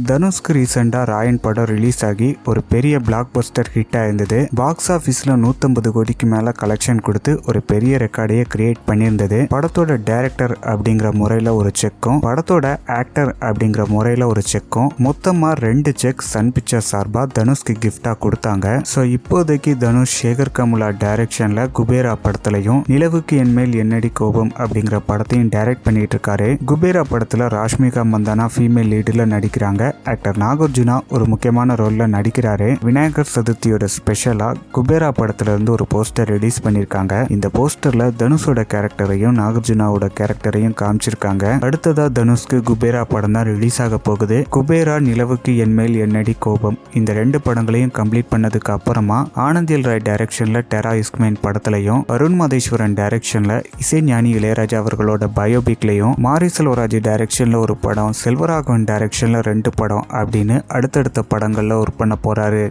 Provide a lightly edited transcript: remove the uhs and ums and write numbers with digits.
தனுஷ்க்கு ரீசெண்டா ராயன் படம் ரிலீஸ் ஆகி ஒரு பெரிய பிளாக் பஸ்டர் ஹிட் ஆயிருந்தது. பாக்ஸ் ஆபீஸ்ல 150 கோடிக்கு மேல கலெக்ஷன் கொடுத்து ஒரு பெரிய ரெக்கார்டையே கிரியேட் பண்ணியிருந்தது. படத்தோட டைரக்டர் அப்படிங்கிற முறையில ஒரு செக்கும், படத்தோட ஆக்டர் அப்படிங்கிற முறையில ஒரு செக்கும், மொத்தமா 2 செக் சன் பிக்சர்ஸ் சார்பா தனுஷ்க்கு கிஃப்டா கொடுத்தாங்க. சோ இப்போதைக்கு தனுஷ் சேகர் கமுலா டைரக்ஷன்ல குபேரா படத்திலையும் நிலவுக்கு என்மேல் என்னடி கோபம் அப்படிங்கிற படத்தையும் டைரக்ட் பண்ணிட்டு இருக்காரு. குபேரா படத்துல ராஷ்மிகா மந்தானா ஃபீமேல் லீடுல நடிக்கிறாங்க. ஆக்டர் நாகார்ஜுனா ஒரு முக்கியமான ரோல்ல நடிக்கிறாரு. விநாயகர் சதுர்த்தியோட ஸ்பெஷலா குபேரா படத்துல இருந்து ஒரு போஸ்டர் ரிலீஸ் பண்ணிருக்காங்க. இந்த போஸ்டர்ல தனுஷோட கேரக்டரையும் நாகார்ஜுனாவோட கேரக்டரையும் காமிச்சிருக்காங்க. அடுத்ததா தனுஷ்க்கு குபேரா படம் தான் ரிலீஸ் ஆக போகுது. குபேரா, நிலவுக்கு என்மேல் என்னடி கோபம் இந்த 2 படங்களையும் கம்ப்ளீட் பண்ணதுக்கு அப்புறமா ஆனந்தியல் ராய் டைரக்ஷன்ல டெரா இஸ்க்மைன் படத்திலையும், அருண் மாதேஸ்வரன் டைரக்ஷன்ல இசை ஞானி இளையராஜா அவர்களோட பயோபிக்லையும், மாரி செல்வராஜ் டைரக்ஷன்ல ஒரு படம், செல்வராகவன் டைரக்ஷன்ல 2 படம் அப்படின்னு அடுத்தடுத்த படங்கள்ல ஒர்க் பண்ண போறாரு.